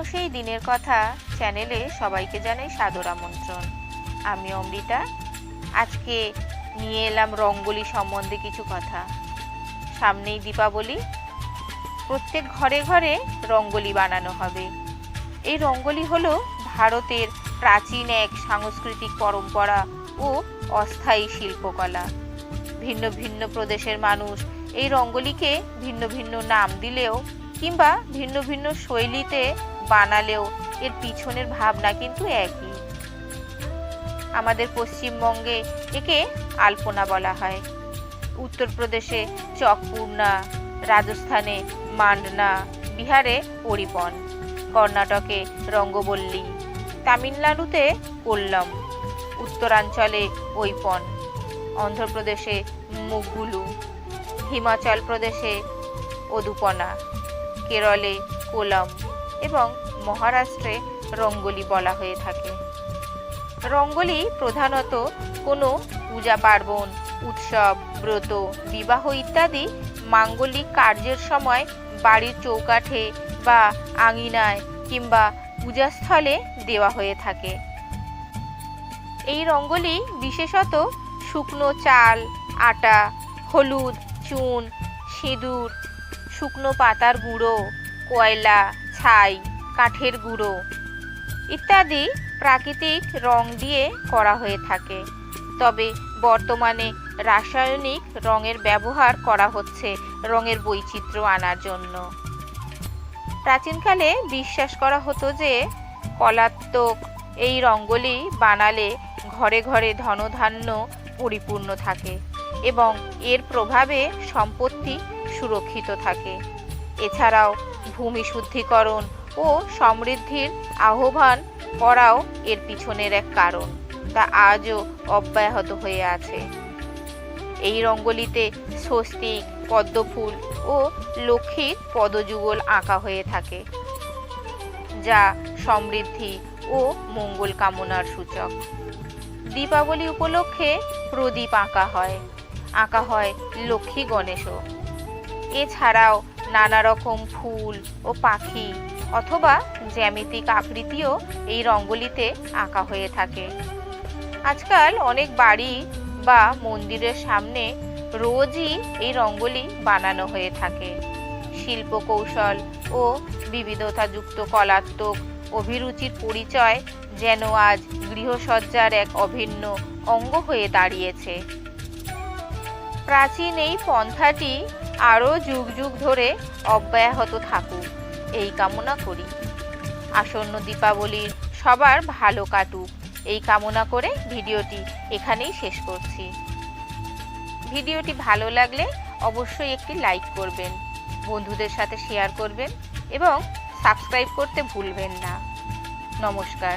সেই দিনের কথা চ্যানেলে সবাইকে জানাই সাদর আমন্ত্রণ। আমি অমৃতা। আজকে নিয়ে এলাম রঙ্গোলি সম্বন্ধে কিছু কথা। সামনেই দীপাবলি, প্রত্যেক ঘরে ঘরে রঙ্গোলি বানানো হবে। এই রঙ্গোলি হলো ভারতের প্রাচীন এক সাংস্কৃতিক পরম্পরা ও অস্থায়ী শিল্পকলা। ভিন্ন ভিন্ন প্রদেশের মানুষ এই রঙ্গোলিকে ভিন্ন ভিন্ন নাম দিলেও কিংবা ভিন্ন ভিন্ন শৈলীতে বানালেও এর পিছনের ভাবনা কিন্তু একই। আমাদের পশ্চিমবঙ্গে একে আলপনা বলা হয়, উত্তরপ্রদেশে চকপূর্ণা, রাজস্থানে মান্ডনা, বিহারে পরিপন, কর্ণাটকে রঙ্গবল্লী, তামিলনাড়ুতে কোল্লম, উত্তরাঞ্চলে ঐপন, অন্ধ্রপ্রদেশে মুগুলু, হিমাচল প্রদেশে অদুপনা, কেরলে কোলম এবং মহারাষ্ট্রে রঙ্গোলি বলা হয়ে থাকে। রঙ্গোলি প্রধানত কোনো পূজা পার্বণ, উৎসব, ব্রত, বিবাহ ইত্যাদি মাঙ্গলিক কার্যের সময় বাড়ির চৌকাঠে বা আঙিনায় কিংবা পূজাস্থলে দেওয়া হয়ে থাকে। এই রঙ্গোলি বিশেষত শুকনো চাল, আটা, হলুদ, চুন, সিঁদুর, শুকনো পাতার গুঁড়ো, কয়লা, ছাই, কাঠের গুঁড়ো ইত্যাদি প্রাকৃতিক রং দিয়ে করা হয়ে থাকে। তবে বর্তমানে রাসায়নিক রঙের ব্যবহার করা হচ্ছে রঙের বৈচিত্র্য আনার জন্য। প্রাচীনকালে বিশ্বাস করা হতো যে কলাত্মক এই রঙ্গোলি বানালে ঘরে ঘরে ধনধান্য পরিপূর্ণ থাকে এবং এর প্রভাবে সম্পত্তি সুরক্ষিত থাকে। এছাড়াও ভূমি শুদ্ধিকরণ ও সমৃদ্ধির আহ্বান করাও এর পিছনের এক কারণ, তা আজও অব্যাহত হয়ে আছে। এই রঙ্গোলিতে স্বস্তিক, পদ্মফুল ও লক্ষ্মীর পদযুগল আঁকা হয়ে থাকে, যা সমৃদ্ধি ও মঙ্গল কামনার সূচক। দীপাবলি উপলক্ষে প্রদীপ আঁকা হয় লক্ষ্মী গণেশও। এছাড়াও নানা রকম ফুল ও পাখি অথবা জ্যামিতিক আকৃতিও এই রঙ্গোলিতে আঁকা হয়ে থাকে। আজকাল অনেক বাড়ি বা মন্দিরের সামনে রোজই এই রঙ্গোলি বানানো হয়ে থাকে। শিল্প কৌশল ও বিবিধতাযুক্ত কলাত্মক অভিরুচির পরিচয় যেন আজ গৃহসজ্জার এক অভিন্ন অঙ্গ হয়ে দাঁড়িয়েছে। প্রাচীন এই পন্থাটি আরও যুগ যুগ ধরে অব্যাহত থাকুক এই কামনা করি। আসন্ন দীপাবলির সবার ভালো কাটুক এই কামনা করে ভিডিওটি এখানেই শেষ করছি। ভিডিওটি ভালো লাগলে অবশ্যই একটি লাইক করবেন, বন্ধুদের সাথে শেয়ার করবেন এবং সাবস্ক্রাইব করতে ভুলবেন না। নমস্কার।